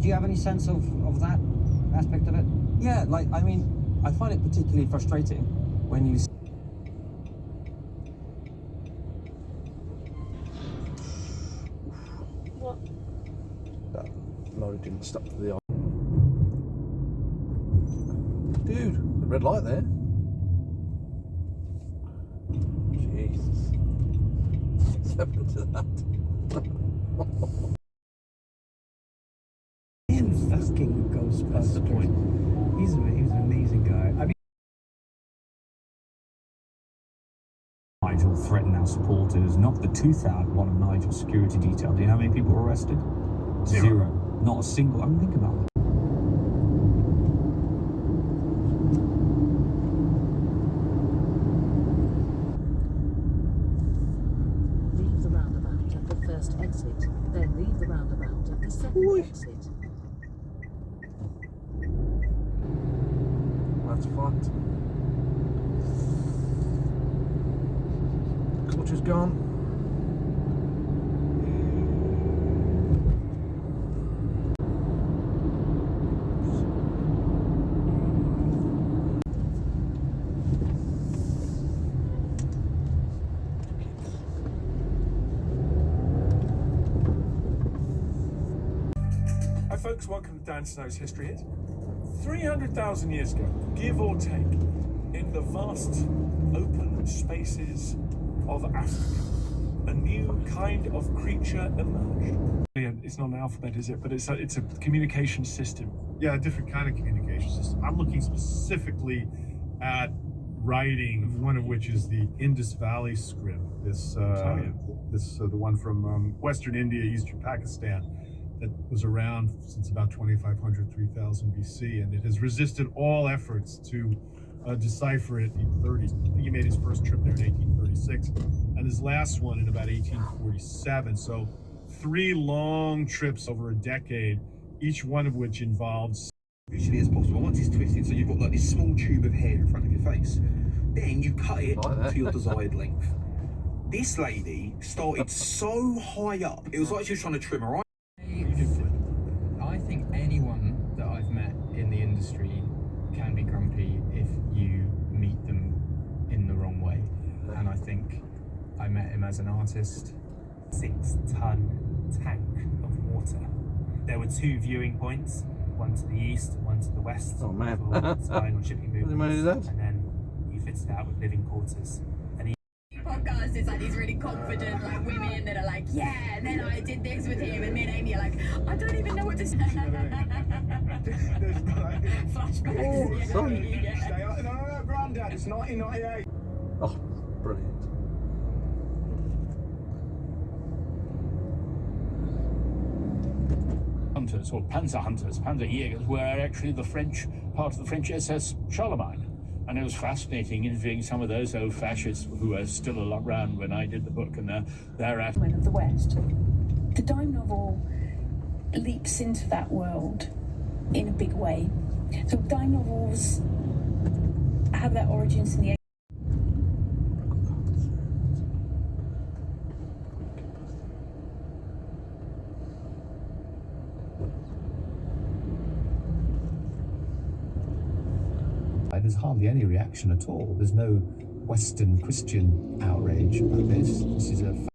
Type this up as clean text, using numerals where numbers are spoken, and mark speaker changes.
Speaker 1: Do you have any sense of that aspect of it?
Speaker 2: Yeah, like, I mean, I find it particularly frustrating when you...
Speaker 3: What?
Speaker 4: That lorry didn't stop for the... Dude, the red light there. Jesus. What's happened to that?
Speaker 5: Fucking Ghostbusters.
Speaker 4: That's the point.
Speaker 5: He's an amazing guy. I mean,
Speaker 6: Nigel threatened our supporters, knocked the tooth out of one of Nigel's security detail. Do you know how many people were arrested? Zero. Not a single. I mean, think about it.
Speaker 7: Leave the roundabout at the first exit, then leave the roundabout at the second exit.
Speaker 4: That's fucked. Culture's gone.
Speaker 8: Hi folks, welcome to Dan Snow's History Hit. 300,000 years ago, give or take, in the vast open spaces of Africa, a new kind of creature emerged. It's not an alphabet, is it? But it's a communication system.
Speaker 9: Yeah, a different kind of communication system. I'm looking specifically at writing, one of which is the Indus Valley script. The one from Western India, Eastern Pakistan, that was around since about 2500, 3000 BC, and it has resisted all efforts to decipher it in the 30s. I think he made his first trip there in 1836, and his last one in about 1847. So 3 long trips over a decade, each one of which involves...
Speaker 10: Usually as possible. Once it's twisted, so you've got like this small tube of hair in front of your face, then you cut it to your desired length. This lady started so high up, it was like she was trying to trim her eye.
Speaker 11: I think anyone that I've met in the industry can be grumpy if you meet them in the wrong way. And I think I met him as an artist.
Speaker 12: 6-ton tank of water. There were 2 viewing points, one to the east and one to the west.
Speaker 4: Oh man.
Speaker 12: For spying on shipping movements.
Speaker 4: That?
Speaker 12: And then he fits it out with living quarters. And he
Speaker 13: podcast is like these really confident like women that are like, yeah, and then I did this with him, and me and Amy are like, I don't even know what this is. Flashbacks.
Speaker 4: Oh,
Speaker 10: No, Grandad, it's 1998.
Speaker 4: Oh, brilliant.
Speaker 14: Hunters, or panzer hunters, panzerjägers, were actually the French, part of the French SS Charlemagne. And it was fascinating interviewing some of those old fascists who are still around when I did the book, and they're at...
Speaker 15: of the West. The dime novel leaps into that world in a big way. So dime novels have their origins in the
Speaker 6: There's hardly any reaction at all. There's no Western Christian outrage like this. This is a